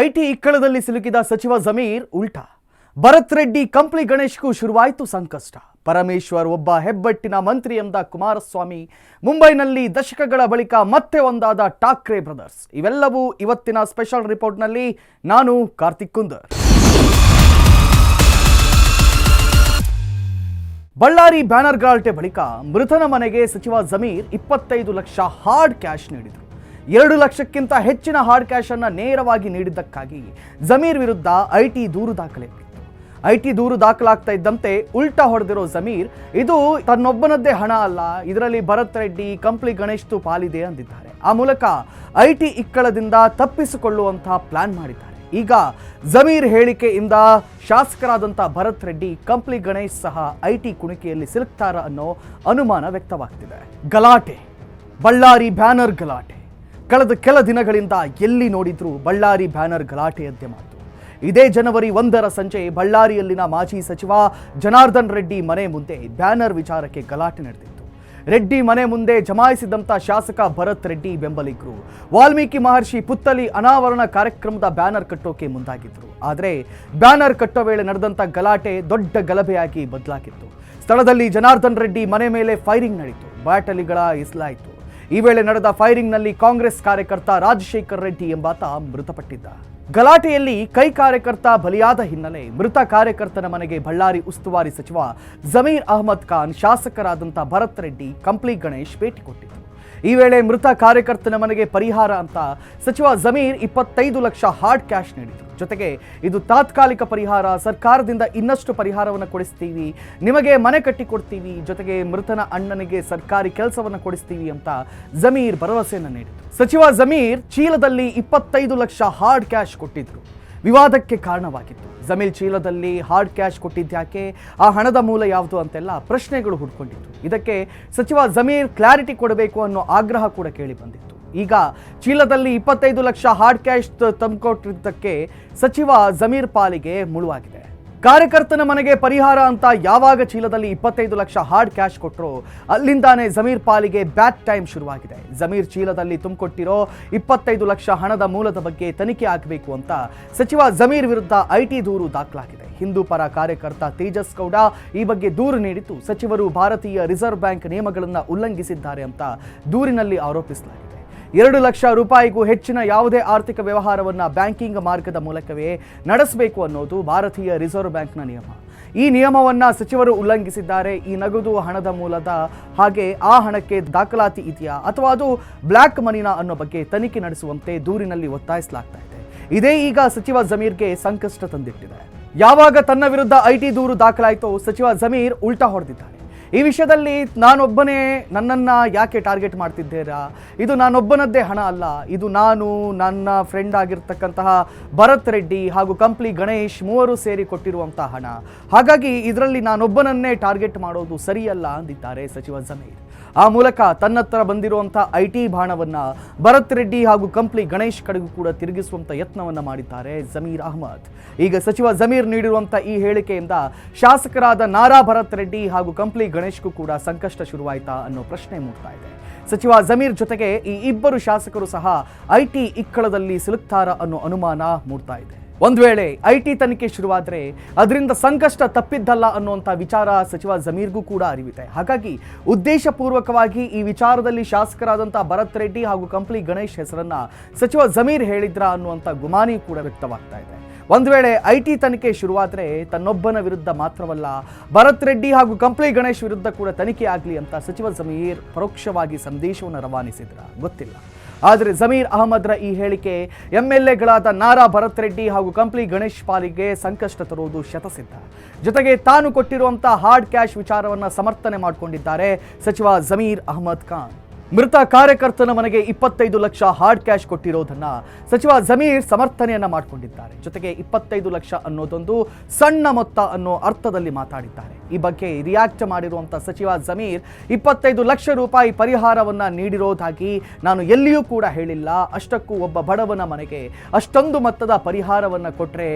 IT ಇಕ್ಕಳದಲ್ಲಿ ಸಿಲುಕಿದ ಸಚಿವ ಜಮೀರ್ ಉಲ್ಟಾ. ಭರತ್ ರೆಡ್ಡಿ ಕಂಪ್ಲಿ ಗಣೇಶ್ಗೂ ಶುರುವಾಯಿತು ಸಂಕಷ್ಟ. ಪರಮೇಶ್ವರ್ ಒಬ್ಬ ಹೆಬ್ಬೆಟ್ಟಿನ ಮಂತ್ರಿ ಎಂದ ಕುಮಾರಸ್ವಾಮಿ, ಮುಂಬೈನಲ್ಲಿ ದಶಕಗಳ ಬಳಿಕ ಮತ್ತೆ ಒಂದಾದ ಠಾಕ್ರೆ ಬ್ರದರ್ಸ್. ಇವೆಲ್ಲವೂ ಇವತ್ತಿನ ಸ್ಪೆಷಲ್ ರಿಪೋರ್ಟ್ನಲ್ಲಿ. ನಾನು ಕಾರ್ತಿಕ್ ಕುಂದರ್. ಬಳ್ಳಾರಿ ಬ್ಯಾನರ್ ಗಲಾಟೆ ಬಳಿಕ ಮೃತನ ಮನೆಗೆ ಸಚಿವ ಜಮೀರ್ 25 ಲಕ್ಷ ಹಾರ್ಡ್ ಕ್ಯಾಶ್ ನೀಡಿದರು. 2 ಲಕ್ಷಕ್ಕಿಂತ ಹೆಚ್ಚಿನ ಹಾರ್ಡ್ ಕ್ಯಾಶ್ ಅನ್ನು ನೇರವಾಗಿ ನೀಡಿದ್ದಕ್ಕಾಗಿ ಜಮೀರ್ ವಿರುದ್ಧ ಐಟಿ ದೂರು ದಾಖಲಾಗಿತ್ತು. ಐಟಿ ದೂರು ದಾಖಲಾಗ್ತಾ ಇದ್ದಂತೆ ಉಲ್ಟಾ ಹೊಡೆದಿರೋ ಜಮೀರ್, ಇದು ತನ್ನೊಬ್ಬನದ್ದೇ ಹಣ ಅಲ್ಲ, ಇದರಲ್ಲಿ ಭರತ್ ರೆಡ್ಡಿ ಕಂಪ್ಲಿ ಗಣೇಶ್ದು ಪಾಲಿದೆ ಅಂದಿದ್ದಾರೆ. ಆ ಮೂಲಕ ಐಟಿ ಇಕ್ಕಳದಿಂದ ತಪ್ಪಿಸಿಕೊಳ್ಳುವಂತಹ ಪ್ಲಾನ್ ಮಾಡಿದ್ದಾರೆ. ಈಗ ಜಮೀರ್ ಹೇಳಿಕೆಯಿಂದ ಶಾಸಕರಾದಂಥ ಭರತ್ ರೆಡ್ಡಿ, ಕಂಪ್ಲಿ ಗಣೇಶ್ ಸಹ ಐಟಿ ಕುಣಿಕೆಯಲ್ಲಿ ಸಿಲುಕ್ತಾರ ಅನ್ನೋ ಅನುಮಾನ ವ್ಯಕ್ತವಾಗ್ತಿದೆ. ಗಲಾಟೆ, ಬಳ್ಳಾರಿ ಬ್ಯಾನರ್ ಗಲಾಟೆ. ಕಳೆದ ಕೆಲ ದಿನಗಳಿಂದ ಎಲ್ಲಿ ನೋಡಿದ್ರೂ ಬಳ್ಳಾರಿ ಬ್ಯಾನರ್ ಗಲಾಟೆಯದ್ದೇ ಮಾತು. ಇದೇ ಜನವರಿ 1ರ ಸಂಜೆ ಬಳ್ಳಾರಿಯಲ್ಲಿನ ಮಾಜಿ ಸಚಿವ ಜನಾರ್ದನ್ ರೆಡ್ಡಿ ಮನೆ ಮುಂದೆ ಬ್ಯಾನರ್ ವಿಚಾರಕ್ಕೆ ಗಲಾಟೆ ನಡೆದಿತ್ತು. ರೆಡ್ಡಿ ಮನೆ ಮುಂದೆ ಜಮಾಯಿಸಿದಂಥ ಶಾಸಕ ಭರತ್ ರೆಡ್ಡಿ ಬೆಂಬಲಿಗರು ವಾಲ್ಮೀಕಿ ಮಹರ್ಷಿ ಪುತ್ಥಳಿ ಅನಾವರಣ ಕಾರ್ಯಕ್ರಮದ ಬ್ಯಾನರ್ ಕಟ್ಟೋಕೆ ಮುಂದಾಗಿದ್ರು. ಆದರೆ ಬ್ಯಾನರ್ ಕಟ್ಟೋ ವೇಳೆ ನಡೆದಂಥ ಗಲಾಟೆ ದೊಡ್ಡ ಗಲಭೆಯಾಗಿ ಬದಲಾಗಿತ್ತು. ಸ್ಥಳದಲ್ಲಿ ಜನಾರ್ದನ್ ರೆಡ್ಡಿ ಮನೆ ಮೇಲೆ ಫೈರಿಂಗ್ ನಡೆಯಿತು, ಬಾಟಲಿಗಳ ಇಸಲಾಯಿತು. ಈ ವೇಳೆ ನಡೆದ ಫೈರಿಂಗ್ನಲ್ಲಿ ಕಾಂಗ್ರೆಸ್ ಕಾರ್ಯಕರ್ತ ರಾಜಶೇಖರ್ ರೆಡ್ಡಿ ಎಂಬಾತ ಮೃತಪಟ್ಟಿದ್ದ. ಗಲಾಟೆಯಲ್ಲಿ ಕೈ ಕಾರ್ಯಕರ್ತ ಬಲಿಯಾದ ಹಿನ್ನೆಲೆ ಮೃತ ಕಾರ್ಯಕರ್ತನ ಮನೆಗೆ ಬಳ್ಳಾರಿ ಉಸ್ತುವಾರಿ ಸಚಿವ ಜಮೀರ್ ಅಹಮದ್ ಖಾನ್, ಶಾಸಕರಾದಂಥ ಭರತ್ ರೆಡ್ಡಿ, ಕಂಪ್ಲಿ ಗಣೇಶ್ ಭೇಟಿ ಕೊಟ್ಟಿದ್ದರು. ಈ ವೇಳೆ ಮೃತ ಕಾರ್ಯಕರ್ತನ ಮನೆಗೆ ಪರಿಹಾರ ಅಂತ ಸಚಿವ ಜಮೀರ್ 25 ಲಕ್ಷ ಹಾರ್ಡ್ ಕ್ಯಾಶ್ ನೀಡಿದರು. ಜೊತೆಗೆ ಇದು ತಾತ್ಕಾಲಿಕ ಪರಿಹಾರ, ಸರ್ಕಾರದಿಂದ ಇನ್ನಷ್ಟು ಪರಿಹಾರವನ್ನು ಕೊಡಿಸ್ತೀವಿ, ನಿಮಗೆ ಮನೆ ಕಟ್ಟಿಕೊಡ್ತೀವಿ, ಜೊತೆಗೆ ಮೃತನ ಅಣ್ಣನಿಗೆ ಸರ್ಕಾರಿ ಕೆಲಸವನ್ನು ಕೊಡಿಸ್ತೀವಿ ಅಂತ ಜಮೀರ್ ಭರವಸೆಯನ್ನು ನೀಡಿದರು. ಸಚಿವ ಜಮೀರ್ ಚೀಲದಲ್ಲಿ 25 ಲಕ್ಷ ಹಾರ್ಡ್ ಕ್ಯಾಶ್ ಕೊಟ್ಟಿದ್ರು. ವಿವಾದಕ್ಕೆ ಕಾರಣವಾಗಿತ್ತು. ಜಮೀರ್ ಚೀಲದಲ್ಲಿ ಹಾರ್ಡ್ ಕ್ಯಾಶ್ ಕೊಟ್ಟಿದ್ಯಾಕೆ, ಆ ಹಣದ ಮೂಲ ಯಾವುದು ಅಂತೆಲ್ಲ ಪ್ರಶ್ನೆಗಳು ಹುಡ್ಕೊಂಡಿತ್ತು. ಇದಕ್ಕೆ ಸಚಿವ ಜಮೀರ್ ಕ್ಲಾರಿಟಿ ಕೊಡಬೇಕು ಅನ್ನೋ ಆಗ್ರಹ ಕೂಡ ಕೇಳಿ ಬಂದಿತ್ತು. ಈಗ ಚೀಲದಲ್ಲಿ 25 ಲಕ್ಷ ಹಾರ್ಡ್ ಕ್ಯಾಶ್ ತಂದುಕೊಟ್ಟಿದ್ದಕ್ಕೆ ಸಚಿವ ಜಮೀರ್ ಪಾಲಿಗೆ ಮುಳುವಾಗಿದೆ. ಕಾರ್ಯಕರ್ತನ ಮನೆಗೆ ಪರಿಹಾರ ಅಂತ ಯಾವಾಗ ಚೀಲದಲ್ಲಿ 25 ಲಕ್ಷ ಹಾರ್ಡ್ ಕ್ಯಾಶ್ ಕೊಟ್ಟರು, ಅಲ್ಲಿಂದಾನೇ ಜಮೀರ್ ಪಾಲಿಗೆ ಬ್ಯಾಡ್ ಟೈಮ್ ಶುರುವಾಗಿದೆ. ಜಮೀರ್ ಚೀಲದಲ್ಲಿ ತುಂಬಿಕೊಟ್ಟಿರೋ 25 ಲಕ್ಷ ಹಣದ ಮೂಲದ ಬಗ್ಗೆ ತನಿಖೆ ಆಗಬೇಕು ಅಂತ ಸಚಿವ ಜಮೀರ್ ವಿರುದ್ಧ ಐಟಿ ದೂರು ದಾಖಲಾಗಿದೆ. ಹಿಂದೂ ಪರ ಕಾರ್ಯಕರ್ತ ತೇಜಸ್ ಗೌಡ ಈ ಬಗ್ಗೆ ದೂರು ನೀಡಿದ್ದು, ಸಚಿವರು ಭಾರತೀಯ ರಿಸರ್ವ್ ಬ್ಯಾಂಕ್ ನಿಯಮಗಳನ್ನು ಉಲ್ಲಂಘಿಸಿದ್ದಾರೆ ಅಂತ ದೂರಿನಲ್ಲಿ ಆರೋಪಿಸಲಾಗಿದೆ. 2 ಲಕ್ಷ ರೂಪಾಯಿಗೂ ಹೆಚ್ಚಿನ ಯಾವುದೇ ಆರ್ಥಿಕ ವ್ಯವಹಾರವನ್ನು ಬ್ಯಾಂಕಿಂಗ್ ಮಾರ್ಗದ ಮೂಲಕವೇ ನಡೆಸಬೇಕು ಅನ್ನೋದು ಭಾರತೀಯ ರಿಸರ್ವ್ ಬ್ಯಾಂಕ್ನ ನಿಯಮ. ಈ ನಿಯಮವನ್ನು ಸಚಿವರು ಉಲ್ಲಂಘಿಸಿದ್ದಾರೆ. ಈ ನಗದು ಹಣದ ಮೂಲದ ಹಾಗೆ ಆ ಹಣಕ್ಕೆ ದಾಖಲಾತಿ ಇದೆಯಾ ಅಥವಾ ಅದು ಬ್ಲ್ಯಾಕ್ ಮನಿನಾ ಅನ್ನೋ ಬಗ್ಗೆ ತನಿಖೆ ನಡೆಸುವಂತೆ ದೂರಿನಲ್ಲಿ ಒತ್ತಾಯಿಸಲಾಗ್ತಾ ಇದೆ. ಇದೇ ಈಗ ಸಚಿವ ಜಮೀರ್ಗೆ ಸಂಕಷ್ಟ ತಂದಿಟ್ಟಿದೆ. ಯಾವಾಗ ತನ್ನ ವಿರುದ್ಧ ಐಟಿ ದೂರು ದಾಖಲಾಯಿತೋ ಸಚಿವ ಜಮೀರ್ ಉಲ್ಟಾ ಹೊಡೆದಿದ್ದಾರೆ. ಈ ವಿಷಯದಲ್ಲಿ ನಾನೊಬ್ಬನೇ, ನನ್ನನ್ನು ಯಾಕೆ ಟಾರ್ಗೆಟ್ ಮಾಡ್ತಿದ್ದೀರಾ, ಇದು ನಾನೊಬ್ಬನದ್ದೇ ಹಣ ಅಲ್ಲ, ಇದು ನಾನು, ನನ್ನ ಫ್ರೆಂಡ್ ಆಗಿರ್ತಕ್ಕಂತಹ ಭರತ್ ರೆಡ್ಡಿ ಹಾಗೂ ಕಂಪ್ಲಿ ಗಣೇಶ್ ಮೂವರು ಸೇರಿ ಕೊಟ್ಟಿರುವಂತಹ ಹಣ, ಹಾಗಾಗಿ ಇದರಲ್ಲಿ ನಾನೊಬ್ಬನನ್ನೇ ಟಾರ್ಗೆಟ್ ಮಾಡೋದು ಸರಿಯಲ್ಲ ಅಂದಿದ್ದಾರೆ ಸಚಿವ ಜಮೀರ್. ಆ ಮೂಲಕ ತನ್ನತ್ರ ಬಂದಿರುವಂಥ ಐಟಿ ಬಾಣವನ್ನು ಭರತ್ ರೆಡ್ಡಿ ಹಾಗೂ ಕಂಪ್ಲಿ ಗಣೇಶ್ ಕಡೆಗೂ ಕೂಡ ತಿರುಗಿಸುವಂಥ ಯತ್ನವನ್ನು ಮಾಡಿದ್ದಾರೆ ಜಮೀರ್ ಅಹಮದ್. ಈಗ ಸಚಿವ ಜಮೀರ್ ನೀಡಿರುವಂಥ ಈ ಹೇಳಿಕೆಯಿಂದ ಶಾಸಕರಾದ ನಾರಾ ಭರತ್ ರೆಡ್ಡಿ ಹಾಗೂ ಕಂಪ್ಲಿ ಗಣೇಶ್ಗೂ ಕೂಡ ಸಂಕಷ್ಟ ಶುರುವಾಯಿತಾ ಅನ್ನೋ ಪ್ರಶ್ನೆ ಮೂಡ್ತಾ ಇದೆ. ಸಚಿವ ಜಮೀರ್ ಜೊತೆಗೆ ಈ ಇಬ್ಬರು ಶಾಸಕರು ಸಹ ಐಟಿ ಇಕ್ಕಳದಲ್ಲಿ ಸಿಲುಕ್ತಾರ ಅನ್ನೋ ಅನುಮಾನ ಮೂಡ್ತಾ ಇದೆ. ಒಂದು ವೇಳೆ ಐಟಿ ತನಿಖೆ ಶುರುವಾದರೆ ಅದರಿಂದ ಸಂಕಷ್ಟ ತಪ್ಪಿದ್ದಲ್ಲ ಅನ್ನುವಂಥ ವಿಚಾರ ಸಚಿವ ಜಮೀರ್ಗೂ ಕೂಡ ಅರಿವಿದೆ. ಹಾಗಾಗಿ ಉದ್ದೇಶಪೂರ್ವಕವಾಗಿ ಈ ವಿಚಾರದಲ್ಲಿ ಶಾಸಕರಾದಂಥ ಭರತ್ ರೆಡ್ಡಿ ಹಾಗೂ ಕಂಪ್ಲಿ ಗಣೇಶ್ ಹೆಸರನ್ನ ಸಚಿವ ಜಮೀರ್ ಹೇಳಿದ್ರ ಅನ್ನುವಂಥ ಗುಮಾನಿ ಕೂಡ ವ್ಯಕ್ತವಾಗ್ತಾ ಇದೆ. ಒಂದು ವೇಳೆ ಐಟಿ ತನಿಖೆ ಶುರುವಾದರೆ ತನ್ನೊಬ್ಬನ ವಿರುದ್ಧ ಮಾತ್ರವಲ್ಲ, ಭರತ್ ರೆಡ್ಡಿ ಹಾಗೂ ಕಂಪ್ಲಿ ಗಣೇಶ್ ವಿರುದ್ಧ ಕೂಡ ತನಿಖೆ ಆಗಲಿ ಅಂತ ಸಚಿವ ಜಮೀರ್ ಪರೋಕ್ಷವಾಗಿ ಸಂದೇಶವನ್ನು ರವಾನಿಸಿದ್ರ ಗೊತ್ತಿಲ್ಲ. ಆದರೆ ಜಮೀರ್ ಅಹಮದ್ರ ಈ ಹೇಳಿಕೆ ಎಂಎಲ್ಎಗಳಾದ ನಾರಾ ಭರತ್ ರೆಡ್ಡಿ ಹಾಗೂ ಕಂಪ್ಲಿ ಗಣೇಶ್ ಪಾಲಿಗೆ ಸಂಕಷ್ಟ ತರುವುದು ಶತಸಿದ್ಧ. ಜೊತೆಗೆ ತಾನು ಕೊಟ್ಟಿರುವಂಥ ಹಾರ್ಡ್ ಕ್ಯಾಶ್ ವಿಚಾರವನ್ನು ಸಮರ್ಥನೆ ಮಾಡಿಕೊಂಡಿದ್ದಾರೆ ಸಚಿವ ಜಮೀರ್ ಅಹಮದ್ ಖಾನ್. ಮೃತ ಕಾರ್ಯಕರ್ತನ ಮನೆಗೆ 25 ಲಕ್ಷ ಹಾರ್ಡ್ ಕ್ಯಾಶ್ ಕೊಟ್ಟಿರೋದನ್ನ ಸಚಿವ ಜಮೀರ್ ಸಮರ್ಥನೆಯನ್ನ ಮಾಡಿಕೊಂಡಿದ್ದಾರೆ. ಜೊತೆಗೆ 25 ಲಕ್ಷ ಅನ್ನೋದೊಂದು ಸಣ್ಣ ಮೊತ್ತ ಅನ್ನೋ ಅರ್ಥದಲ್ಲಿ ಮಾತಾಡಿದ್ದಾರೆ. ಈ ಬಗ್ಗೆ ರಿಯಾಕ್ಟ್ ಮಾಡಿರುವಂಥ ಸಚಿವ ಜಮೀರ್ 25 ಲಕ್ಷ ರೂಪಾಯಿ ಪರಿಹಾರವನ್ನ ನೀಡಿರೋದಾಗಿ ನಾನು ಎಲ್ಲಿಯೂ ಕೂಡ ಹೇಳಿಲ್ಲ. ಅಷ್ಟಕ್ಕೂ ಒಬ್ಬ ಬಡವನ ಮನೆಗೆ ಅಷ್ಟೊಂದು ಮೊತ್ತದ ಪರಿಹಾರವನ್ನ ಕೊಟ್ಟರೆ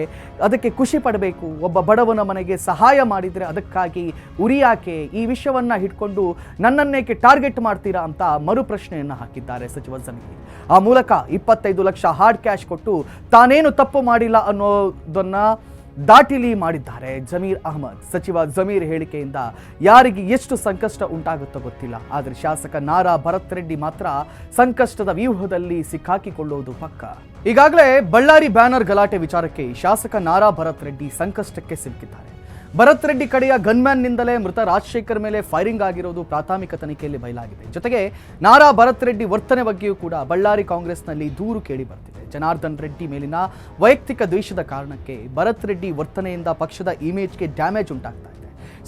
ಅದಕ್ಕೆ ಖುಷಿ ಪಡಬೇಕು. ಒಬ್ಬ ಬಡವನ ಮನೆಗೆ ಸಹಾಯ ಮಾಡಿದರೆ ಅದಕ್ಕಾಗಿ ಉರಿಯಾಕೆ, ಈ ವಿಷಯವನ್ನ ಹಿಡ್ಕೊಂಡು ನನ್ನನ್ನೇಕೆ ಟಾರ್ಗೆಟ್ ಮಾಡ್ತೀರಾ ಅಂತ ಮರುಪ್ರಶ್ನೆಯನ್ನು ಹಾಕಿದ್ದಾರೆ ಸಚಿವ ಜಮೀರ್. ಆ ಮೂಲಕ 25 ಲಕ್ಷ ಹಾರ್ಡ್ ಕ್ಯಾಶ್ ಕೊಟ್ಟು ತಾನೇನು ತಪ್ಪು ಮಾಡಿಲ್ಲ ಅನ್ನೋದನ್ನ ದಾಟಿಲಿ ಮಾಡಿದ್ದಾರೆ ಜಮೀರ್ ಅಹಮದ್. ಸಚಿವ ಜಮೀರ್ ಹೇಳಿಕೆಯಿಂದ ಯಾರಿಗೆ ಎಷ್ಟು ಸಂಕಷ್ಟ ಉಂಟಾಗುತ್ತೋ ಗೊತ್ತಿಲ್ಲ, ಆದರೆ ಶಾಸಕ ನಾರಾ ಭರತ್ ರೆಡ್ಡಿ ಮಾತ್ರ ಸಂಕಷ್ಟದ ವ್ಯೂಹದಲ್ಲಿ ಸಿಕ್ಕಾಕಿಕೊಳ್ಳುವುದು ಪಕ್ಕ. ಈಗಾಗಲೇ ಬಳ್ಳಾರಿ ಬ್ಯಾನರ್ ಗಲಾಟೆ ವಿಚಾರಕ್ಕೆ ಶಾಸಕ ನಾರಾ ಭರತ್ ರೆಡ್ಡಿ ಸಂಕಷ್ಟಕ್ಕೆ ಸಿಲುಕಿದ್ದಾರೆ. ಭರತ್ ರೆಡ್ಡಿ ಕಡೆಯ ಗನ್ಮ್ಯಾನ್ನಿಂದಲೇ ಮೃತ ರಾಜಶೇಖರ್ ಮೇಲೆ ಫೈರಿಂಗ್ ಆಗಿರೋದು ಪ್ರಾಥಮಿಕ ತನಿಖೆಯಲ್ಲಿ ಬಯಲಾಗಿದೆ. ಜೊತೆಗೆ ನಾರಾ ಭರತ್ ರೆಡ್ಡಿ ವರ್ತನೆ ಬಗ್ಗೆಯೂ ಕೂಡ ಬಳ್ಳಾರಿ ಕಾಂಗ್ರೆಸ್ನಲ್ಲಿ ದೂರು ಕೇಳಿ ಬರ್ತಿದೆ. ಜನಾರ್ದನ್ ರೆಡ್ಡಿ ಮೇಲಿನ ವೈಯಕ್ತಿಕ ದ್ವೇಷದ ಕಾರಣಕ್ಕೆ ಭರತ್ ರೆಡ್ಡಿ ವರ್ತನೆಯಿಂದ ಪಕ್ಷದ ಇಮೇಜ್ಗೆ ಡ್ಯಾಮೇಜ್ ಉಂಟಾಗ್ತಾ ಇದೆ.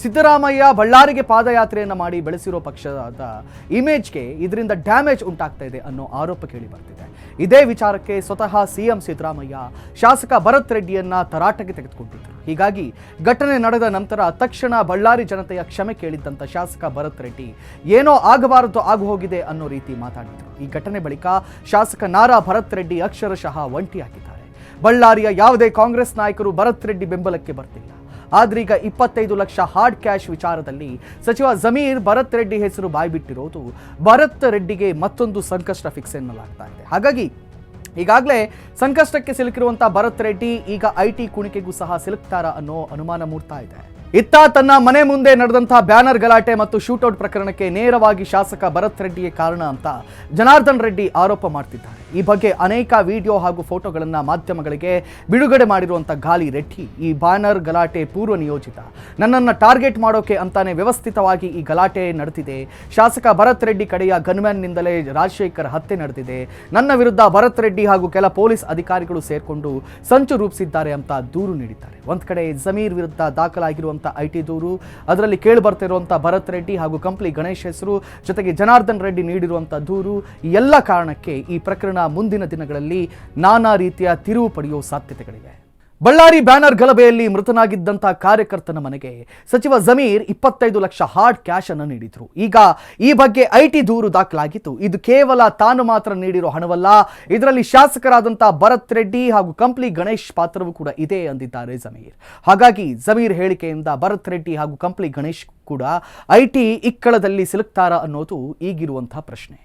ಸಿದ್ದರಾಮಯ್ಯ ಬಳ್ಳಾರಿಗೆ ಪಾದಯಾತ್ರೆಯನ್ನು ಮಾಡಿ ಬೆಳೆಸಿರೋ ಪಕ್ಷದ ಇಮೇಜ್ಗೆ ಇದರಿಂದ ಡ್ಯಾಮೇಜ್ ಉಂಟಾಗ್ತಾ ಇದೆ ಅನ್ನೋ ಆರೋಪ ಕೇಳಿ ಬರ್ತಿದೆ. ಇದೇ ವಿಚಾರಕ್ಕೆ ಸ್ವತಃ ಸಿಎಂ ಸಿದ್ದರಾಮಯ್ಯ ಶಾಸಕ ಭರತ್ ರೆಡ್ಡಿಯನ್ನ ತರಾಟೆಗೆ ತೆಗೆದುಕೊಂಡಿದ್ದರು. ಹೀಗಾಗಿ ಘಟನೆ ನಡೆದ ನಂತರ ತಕ್ಷಣ ಬಳ್ಳಾರಿ ಜನತೆಯ ಕ್ಷಮೆ ಕೇಳಿದ್ದಂಥ ಶಾಸಕ ಭರತ್ ರೆಡ್ಡಿ ಏನೋ ಆಗಬಾರದು ಆಗು ಹೋಗಿದೆ ಅನ್ನೋ ರೀತಿ ಮಾತಾಡಿದರು. ಈ ಘಟನೆ ಬಳಿಕ ಶಾಸಕ ನಾರಾ ಭರತ್ ರೆಡ್ಡಿ ಅಕ್ಷರಶಃ ಒಂಟಿಯಾಗಿದ್ದಾರೆ. ಬಳ್ಳಾರಿಯ ಯಾವುದೇ ಕಾಂಗ್ರೆಸ್ ನಾಯಕರು ಭರತ್ ರೆಡ್ಡಿ ಬೆಂಬಲಕ್ಕೆ ಬರ್ತಿಲ್ಲ. ಆದ್ರೀಗ 25 ಲಕ್ಷ ಹಾರ್ಡ್ ಕ್ಯಾಶ್ ವಿಚಾರದಲ್ಲಿ ಸಚಿವ ಜಮೀರ್ ಭರತ್ ರೆಡ್ಡಿ ಹೆಸರು ಬಾಯ್ಬಿಟ್ಟಿರೋದು ಭರತ್ ರೆಡ್ಡಿಗೆ ಮತ್ತೊಂದು ಸಂಕಷ್ಟ ಫಿಕ್ಸ್ ಎನ್ನಲಾಗ್ತಾ ಇದೆ. ಹಾಗಾಗಿ ಈಗಾಗಲೇ ಸಂಕಷ್ಟಕ್ಕೆ ಸಿಲುಕಿರುವಂಥ ಭರತ್ ರೆಡ್ಡಿ ಈಗ ಐಟಿ ಕುಣಿಕೆಗೂ ಸಹ ಸಿಲುಕ್ತಾರಾ ಅನ್ನೋ ಅನುಮಾನ ಮೂಡ್ತಾ ಇದೆ. ಇತ್ತ ತನ್ನ ಮನೆ ಮುಂದೆ ನಡೆದಂತಹ ಬ್ಯಾನರ್ ಗಲಾಟೆ ಮತ್ತು ಶೂಟೌಟ್ ಪ್ರಕರಣಕ್ಕೆ ನೇರವಾಗಿ ಶಾಸಕ ಭರತ್ ರೆಡ್ಡಿಯೇ ಕಾರಣ ಅಂತ ಜನಾರ್ದನ್ ರೆಡ್ಡಿ ಆರೋಪ ಮಾಡ್ತಿದ್ದಾರೆ. ಈ ಬಗ್ಗೆ ಅನೇಕ ವಿಡಿಯೋ ಹಾಗೂ ಫೋಟೋಗಳನ್ನು ಮಾಧ್ಯಮಗಳಿಗೆ ಬಿಡುಗಡೆ ಮಾಡಿರುವಂಥ ಗಾಲಿ ರೆಡ್ಡಿ ಈ ಬ್ಯಾನರ್ ಗಲಾಟೆ ಪೂರ್ವ ನಿಯೋಜಿತ, ನನ್ನನ್ನು ಟಾರ್ಗೆಟ್ ಮಾಡೋಕೆ ಅಂತಾನೆ ವ್ಯವಸ್ಥಿತವಾಗಿ ಈ ಗಲಾಟೆ ನಡೆದಿದೆ. ಶಾಸಕ ಭರತ್ ರೆಡ್ಡಿ ಕಡೆಯ ಗನ್ಮ್ಯಾನ್ನಿಂದಲೇ ರಾಜಶೇಖರ್ ಹತ್ಯೆ ನಡೆದಿದೆ. ನನ್ನ ವಿರುದ್ಧ ಭರತ್ ರೆಡ್ಡಿ ಹಾಗೂ ಕೆಲ ಪೊಲೀಸ್ ಅಧಿಕಾರಿಗಳು ಸೇರ್ಕೊಂಡು ಸಂಚು ರೂಪಿಸಿದ್ದಾರೆ ಅಂತ ದೂರು ನೀಡಿದ್ದಾರೆ. ಒಂದ್ ಕಡೆ ಜಮೀರ್ ವಿರುದ್ಧ ದಾಖಲಾಗಿರುವಂಥ ಐಟಿ ದೂರು, ಅದರಲ್ಲಿ ಕೇಳಿ ಬರ್ತಿರುವಂಥ ಭರತ್ ರೆಡ್ಡಿ ಹಾಗೂ ಕಂಪ್ಲಿ ಗಣೇಶ್ ಹೆಸರು, ಜೊತೆಗೆ ಜನಾರ್ದನ್ ರೆಡ್ಡಿ ನೀಡಿರುವಂಥ ದೂರು, ಈ ಎಲ್ಲ ಕಾರಣಕ್ಕೆ ಈ ಪ್ರಕರಣ ಮುಂದಿನ ದಿನಗಳಲ್ಲಿ ನಾನಾ ರೀತಿಯ ತಿರುವು ಪಡೆಯುವ ಸಾಧ್ಯತೆಗಳಿವೆ. ಬಳ್ಳಾರಿ ಬ್ಯಾನರ್ ಗಲಭೆಯಲ್ಲಿ ಮೃತನಾಗಿದ್ದಂಥ ಕಾರ್ಯಕರ್ತನ ಮನೆಗೆ ಸಚಿವ ಜಮೀರ್ 25 ಲಕ್ಷ ಹಾರ್ಡ್ ಕ್ಯಾಶ್ ಅನ್ನು ನೀಡಿದ್ರು. ಈಗ ಈ ಬಗ್ಗೆ ಐಟಿ ದೂರು ದಾಖಲಾಗಿತ್ತು. ಇದು ಕೇವಲ ತಾನು ಮಾತ್ರ ನೀಡಿರೋ ಹಣವಲ್ಲ, ಇದರಲ್ಲಿ ಶಾಸಕರಾದಂಥ ಭರತ್ ರೆಡ್ಡಿ ಹಾಗೂ ಕಂಪ್ಲಿ ಗಣೇಶ್ ಪಾತ್ರವೂ ಕೂಡ ಇದೆ ಅಂದಿದ್ದಾರೆ ಜಮೀರ್. ಹಾಗಾಗಿ ಜಮೀರ್ ಹೇಳಿಕೆಯಿಂದ ಭರತ್ ರೆಡ್ಡಿ ಹಾಗೂ ಕಂಪ್ಲಿ ಗಣೇಶ್ ಕೂಡ ಐಟಿ ಇಕ್ಕಳದಲ್ಲಿ ಸಿಲುಕ್ತಾರಾ ಅನ್ನೋದು ಈಗಿರುವಂತಹ ಪ್ರಶ್ನೆ.